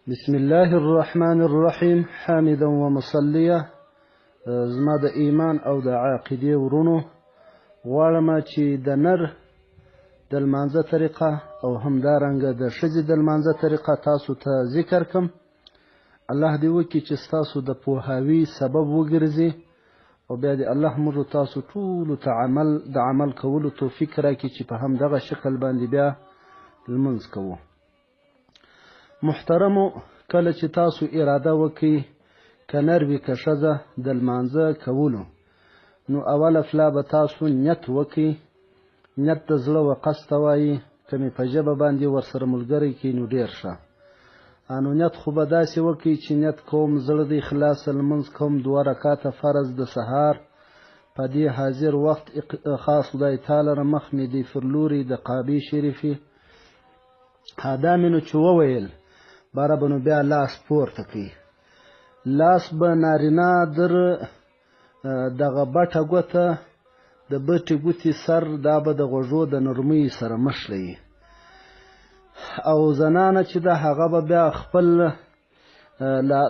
بسم الله الرحمن الرحیم حامدا ومصلیه. زما د ایمان او د عقیدې ورونو غواړم چې د نر د لمانځه طریقه او همدارنګه د ښځې د لمانځه طریقه تاسو ته ذکر کړم. الله دې وکړي چې ستاسو د پوهاوي سبب وګرځي او بیا دې الله موږ تاسو ټولو ته د عمل کولو توفیق راکړي چې په همدغه شکل باندې بیا لمونځ کوو. محترمو، کله چې تاسو اراده وکړئ که نر وي که ښځه د لمانځه کولو، نو اوله فلا به تاسو نیت وکړئ. نیت د زړه و قصد ته وایي، که مې په ژبه باندې ورسره ملګری کړي نو ډېر ښه. نو نیت خو به داسې وکړئ چې نیت کوم زړه د اخلاص لمونځ کوم 2 رکعاته فرض د سهار په دې حاضر وخت خاص خدای تعالی را مخ مې دی پر لوري د کعبې شریفې. دا مې نو چې وویل باره به نو بیا لاس پورته کړي. لاس به نارینه در دغه بټه ګوته د بټې ګوتې سر دا به د غوږو د نرمۍ سره مښلوي، او زنانه چې ده هغه به بیا خپل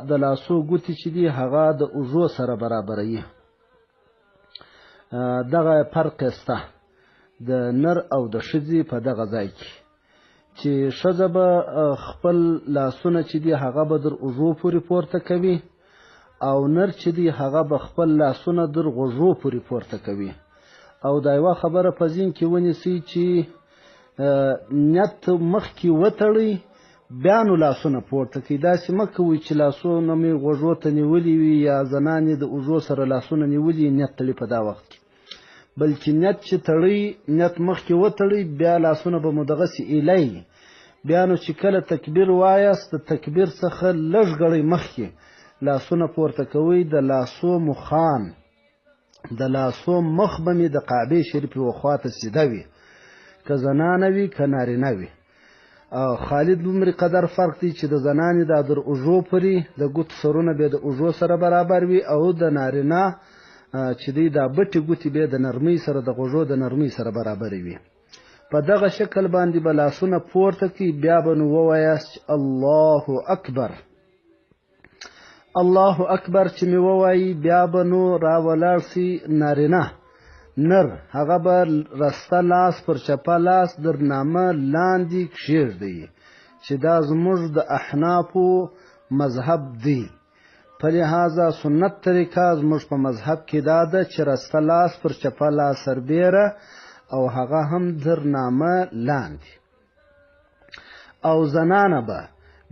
د لاسو ګوتې چې دي هغه د اوږو سره برابروي. دغه فرق شته د نر او د ښځې په دغه ځای کې، چې ښځه به خپل لاسونه چې دي هغه به در اوږو پورې پورته کوي، او نر چې دی هغه به خپل لاسونه در غوږو پورې پورته کوي. او دا یوه خبره په ذهن کې ونیسئ چې نیت مخکې وتړئ بیا نو لاسونه پورته کوي. داسې مه کوئ چې لاسونه مې غوږو ته نیولي وي یا زنانې د اوږو سره لاسونه نیولي نیت تړي په دا وخت کې، بلکې نیت چې تړئ نیت مخکې وتړئ بیا لاسونه به مو دغسې ایلی. بیا نو چې کله تکبیر وایاست د تکبیر څخه لږ ګړی مخکې لاسونه پورته کوئ. د لاسو مخان د لاسو مخ به مې د کعبې شریفې وخواته سیده وي، که زنانه وي که نارینه وي. خالد دومره قدر فرق دی چې د زنانې دا در اوږو پورې د ګوتو سرونه بیا د اوږو سره برابر وي، او د نارینه چې دی دا بټې ګوتې بیا د نرمۍ سره د غوږو د نرمۍ سره برابرې وي. په دغه شکل باندې به لاسونه پورته کړي. بیا به نو ووایاست الله اکبر. الله اکبر چې مې ووایي بیا به نو راولاړ سي نارینه نر، هغه به رسته لاس پر چپه لاس در نامه لاندې کښېږدي، چې دا زموږ د احنافو مذهب دی. په لحاظه سنت طریقه زموږ په مذهب کې دا ده چې رسته لاس پر چپه لاس سربیره او هغه هم در نامه لاندې. او زنانه به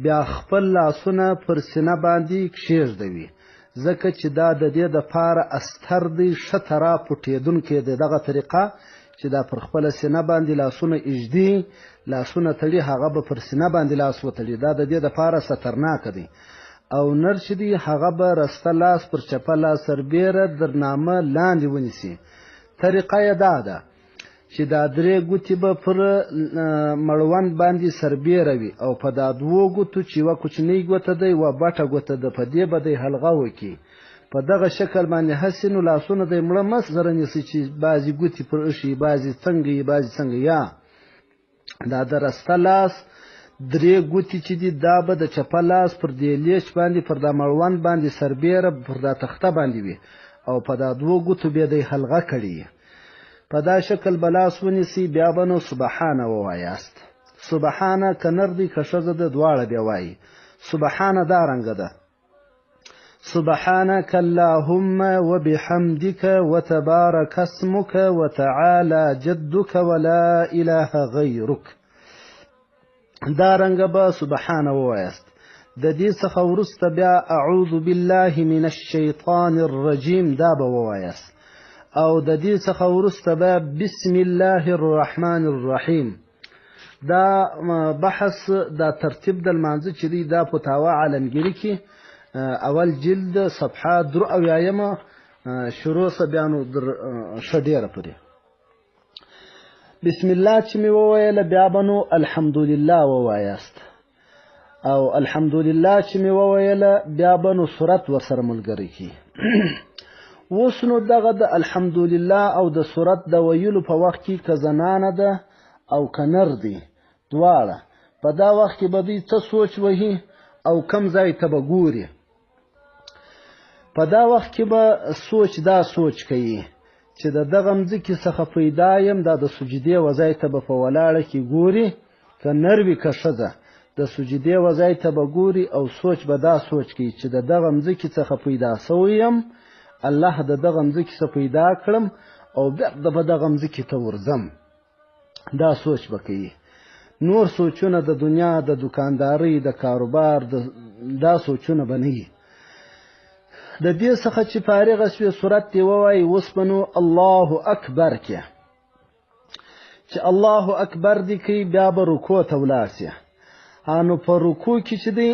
بیا خپل لاسونه پر سینه باندې کښېږدوي، ځکه چې دا د دې دپاره استر دی ښه ترا پټېدونکی دی. دغه طریقه چې دا پر خپله سینه باندې لاسونه ایږدي، لاسونه تړي، هغه به پر سینه باندې لاس وتړي، دا د دې دپاره سترناکه دی. او نر چې دی هغه به رسته لاس پر چپه لاس سربیره در نامه لاندې ونیسي. طریقه یې دا ده چې دا 3 ګوتې به پر مړوند باندې سربیره وي، او په دا 2 ګوتو چې یوه کوچنۍ ګوته ده یوه بټه ګوته ده په دې به دی حلقه وکړي. په دغه شکل باندې هسې نو لاسونه دی مړه مه سره نیسئ چې بعضې ګوتې پر ایښي بعضې څنګه یي بعضې څنګه. یا دا د رسته لاس 3 ګوتې چې دي دا به د چپه لاس پر دې لیچ باندې پر دا مړوند باندې سربیره پر دا تخته باندې وي، او په دا 2 ګوتو بیا دی حلقه کړي. په دا شکل به لاس ونیسئ. بیا به نو سبحانه ووایاست. سبحانه که نر دی که ښځه ده دواړه بیا وایي. سبحانه دا رنګه ده: سبحانك اللهم وبحمدك وتبارك اسمك وتعالى جدك ولا اله غيرك. دا رنګه به سبحانه ووایاست. د دې څخه وروسته بیا اعوذ بالله من الشیطان الرجیم دا به ووایاست، او د دې څخه وروسته به بسم الله الرحمن الرحیم. دا بحث دا ترتیب د لمانځه چې دی دا فتاوا عالمگیری کې اول جلد صفحه 83 شروع څه بیا نو ښه ډېره پورې. بسم الله چې مې وویله بیا به نو الحمدلله ووایاست، او الحمدلله چې مې وویله بیا به نو صورت ورسره ملګری کړي. اوس نو دغه د الحمدلله او د صورت د ویلو په وخت کې که زنانه ده او که نر دی دواړه، په دا وخت کې به دوی څه سوچ وهي او کم ځای ته به ګوري. په دا وخت کې به سوچ کوي چې د دغه مځکې څخه پیدا یم، دا د سجدې وځای ته به په ولاړه کې ګوري، که نر وي که ښځه د سجدې وځای ته به ګوري او به دا سوچ کوي چې د دغه مځکې څخه پیدا سوی یم، الله د دغه مځکې څخه پیدا کړم او بېرته به دغه مځکې ته ورځم. دا سوچ به کوي. نور سوچونه د دنیا د دکاندارۍ د کاروبار دا سوچونه به نه وي. د دې څخه چې فارغه شوې صورت دې ووایي اوس به نو الله اکبر کې چې الله اکبر دې کوي، بیا به رکوع ته ولاړ شي. نو په رکوع کې چې دی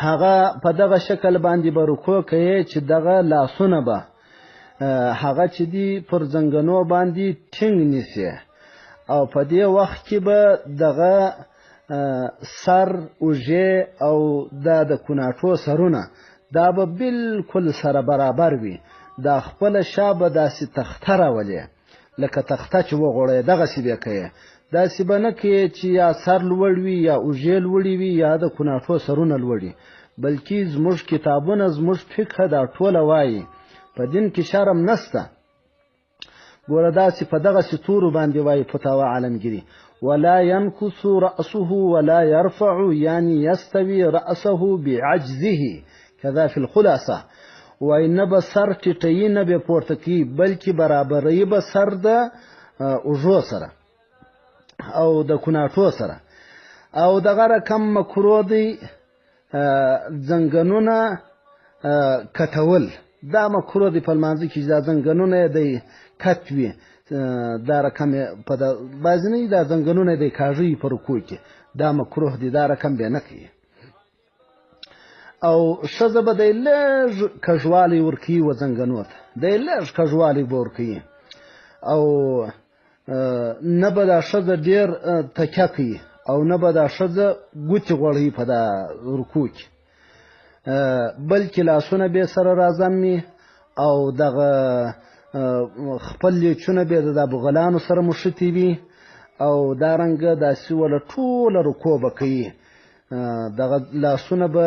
هغه په دغه شکل باندې به رکوع کوي چې دغه لاسونه به هغه چې دی پر زنګنو باندې ټینګ نیسي او په دې وخت کې به دغه سر اوږې او د کوناټو سرونه دا به بالکل سره برابر وي. دا خپله شا به داسې تخته راولي لکه تخته چې وغوړی، دغسې به کوي. داسې به نه کوي چې یا سر لوړ وي یا اوږې لوړې وي یا د کوناټو سرونه لوړي، بلکې زموږ کتابونه زموږ فقه دا ټوله وایي په دین کې شرم نسته. ګوره داسې په دغسې تورو باندې وایي فتاوا عالمګیري، ولا ينكس رأسه ولا يرفع، يعني يستوي رأسه بعجزه كذا في الخلاصة. وإن به سر ټیټوي نه به پورته کوي، بلکې برابروي به سر د اوږو سره او د کوناټو سره. او دغه رقم مکروه دی زنګنونه کټول، دا مکروه دی په لمانځه کې دا زنګنونه دی کټ وي، دا رقم په بعضې نه دا زنګنونه دی کاږي په رکوع کې، دا مکروه دی، دا رقم به نه کوي. او ښځه به دی لږ کږوالی ورکوي و زنګنو ته، دی لږ کږوالی به ورکوي او نه به دا ښځه ډېر تکیه کوي او نه به دا ښځه ګوتې غوړوي په دا رکوع کې، بلکې لاسونه به سره راضمي او دغه خپل لیچونه به د بغلانو سره مښتي وي او دارنګه داسې وله ټوله رکوع به کوي. دغه لاسونه به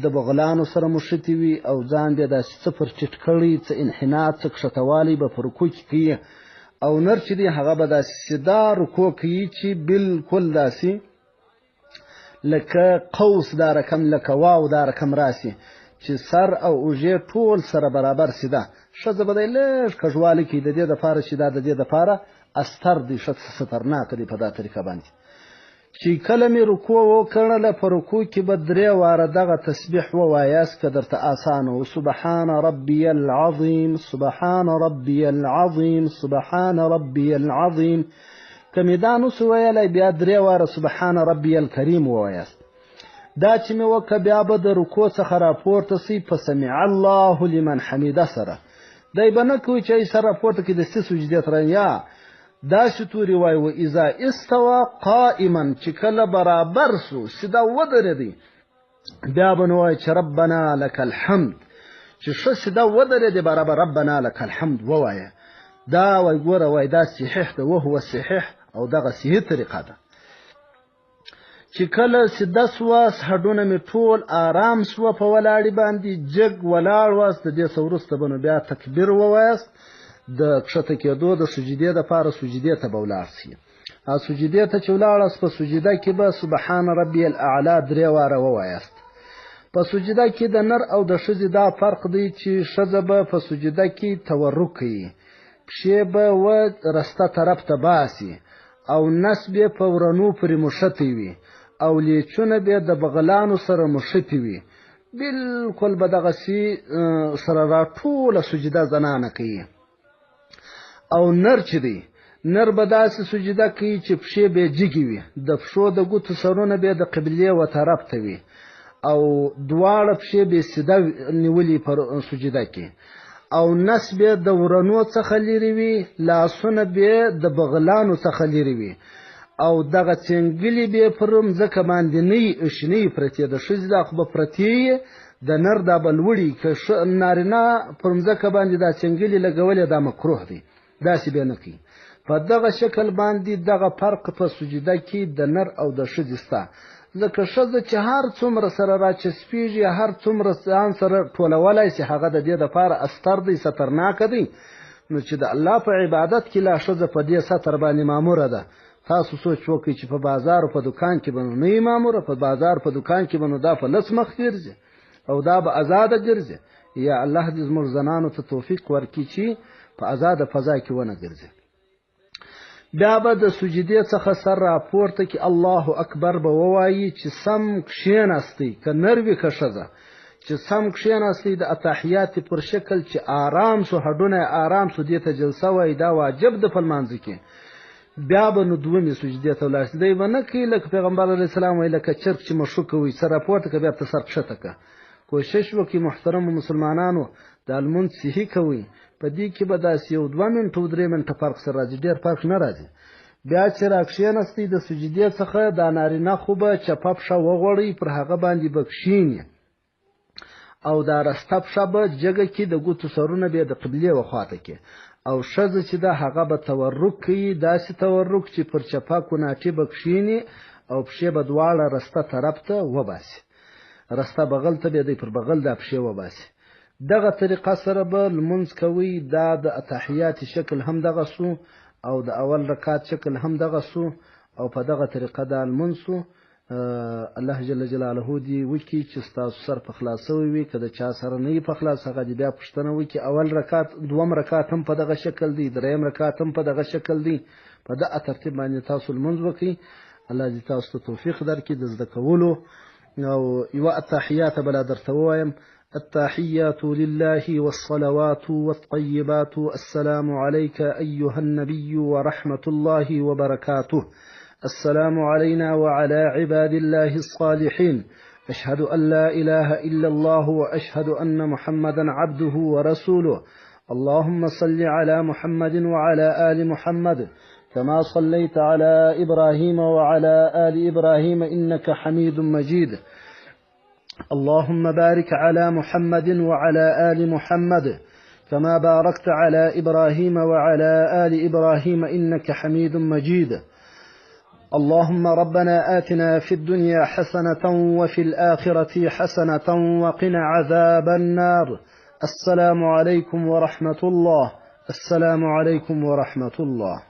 د بغلانو سره مښتي وي او ځان به داسې څه پر ټیټ کړي، څه انحناء، څه کښتوالی به په رکوع کې کوي. او نر چې دی هغه به داسې سیده رکوع کوي چې بالکل داسې لکه قوس دا رقم، لکه واو دا رقم راسي چې سر او اوږې ټول سره برابر سیده. ښځه به دی لږ کږوالی کوي د دې دپاره چې دا د دې دپاره استر دی، ښه سترناکه دی په دا طریقه باندې. چې کله مې رکوع وکړله په رکوع کې به 3 واره دغه تسبیح ووایاست که درته اسانه و، سبحان ربي العظیم، سبحان ربي العظیم، سبحان ربي العظیم. که مې دا نسو ویلی بیا 3 واره سبحان ربي الکریم ووایاست. دا چې مې وکړه بیا به د رکوع څخه راپورته سي په سمع الله لمن حمیده سره. دی به نه کوي چې ای سر راپورته کړي دستي سجدې ته یا داسې تورې وایي و اذا استوى قائما، چې کله برابر سو سیده ودرېدی بیا به نو وایي چې ربنا لك الحمد، چې ښه سیده ودرېدی برابر ربنا لك الحمد ووایه. دا وایي ګوره وایي دا صحیح ده، وهو صحیح او دغه صحیح طریقه ده. چې کله سیده سوه هډونه مې ټول آرام سوه په ولاړې باندې جګ ولاړ واست، د دې څه وروسته به نو بیا تکبیر ووایاست. د کښته کېدو د سجدې دپاره سجدې ته به ولاړ شي. سجدې ته چې ولاړاست په سجده کې به سبحان ربي الاعلی 3 واره ووایاست. په سجده کې د نر او د ښځې دا فرق دی چې ښځه به په سجده کې تورک کوي، پښې به و رسته طرف ته باسي او نس به په ورنو پورې مښتی وي او لیچونه به د بغلانو سره مښتی وي، بالکل به دغسې سره راټوله سجده زنانه کوي. او نر چې دی نر به داسې سجده کوي چې پښې به جګې وي، د پښو د ګوتو سرونه به د قبلې و طرف ته وي او دواړه پښې به سیده نیولي په سجده کې او نس به د ورنو څخه لرې وي، لاسونه به د بغلانو څخه لرې وي او دغه څنګلې به پر مځکه باندې نه وي اشنې پرتې، د ښځې دا خو به پرتې د نر دا به لوړي، که نارینه پر مځکه باندې دا څنګلې لګولې دا مکروه دی، داسې به نه کوي. په دغه شکل باندې دغه فرق په سجده کې د نر او د ښځې سته. ځکه ښځه چې هر څومره سره راچسپېږي هر څومره ځان سره ټولولی شي هغه د دې دپاره استر دی سترناکه دی نو چې د الله په عبادت کې لا ښځه په دې ستر باندې ماموره ده تاسو سوچ وکړئ چې په بازار او په دکان کې به نو نه یې ماموره په بازار په دکان کې به نو دا په لس مخ ګرځي او دا به ازاده ګرځي یا الله دې زموږ زنانو ته توفیق ورکړي چې په ازاده فضا کې ونه ګرځي بیا به د سجدې څخه سر راپورته کې الله اکبر به ووایي چې سم کښېناستئ که نر وي که ښځه چې سم کښېناستئ د اتحیات پر شکل چې آرام شو هډونه آرام شو دې ته جلسه وایي دا واجب ده په لمانځه کې بیا به نو دومې سجدې ته ولاړ شي دی به نه کوي لکه پیغمبر علیه السلام وایي لکه چرګ چې مشوکه وي سر راپورته که بیا ته سر کښته که کوشش وکړئ محترمو مسلمانانو دا لمونځ صحي کوئ په دې کې به داسې یو 2 منټه او 3 منټه فرق سره راځي ډېر فرق نه راځي بیا چې راکښېناستئ د سجدې څخه دا نارینه خو به چپه پښه وغوړئ پر هغه باندې به کښېني او دا رسته پښه به جګه کې د ګوتو سرونه به د قبلې وخواته کې او ښځه چې ده هغه به تورک کوي داسې تورک چې پر چپه کوناټي به کښېني او پښې به دواړه رسته طرف ته وباسي رسته بغل ته به دی پر بغل دا پښې وباسي دغه طریقه سره به لمونځ کوي دا د اتحیات شکل هم دغه سو او د اول رکعت شکل هم دغه سو او په دغه طریقه دا لمونځ سو الله جل جلاله دې وکړي چې ستاسو سر په خلاصوي وي که د چا سره نه وي په خلاص هغه دې بیا پوښتنه وکړي اول رکعت دوم رکعت هم په دغه شکل دی دریم رکعت هم په دغه شکل دی په دغه ترتیب باندې تاسو لمونځ وکړئ الله دې تاسو ته توفیق درکړي د زده کولو او یوه التحیات بلا درته ووایم التحيات لله والصلوات والطيبات السلام عليك أيها النبي ورحمة الله وبركاته السلام علينا وعلى عباد الله الصالحين أشهد أن لا إله إلا الله وأشهد أن محمدا عبده ورسوله اللهم صل على محمد وعلى آل محمد كما صليت على إبراهيم وعلى آل إبراهيم إنك حميد مجيد اللهم بارك على محمد وعلى آل محمد كما باركت على إبراهيم وعلى آل إبراهيم إنك حميد مجيد اللهم ربنا آتنا في الدنيا حسنة وفي الآخرة حسنة وقنا عذاب النار السلام عليكم ورحمة الله السلام عليكم ورحمة الله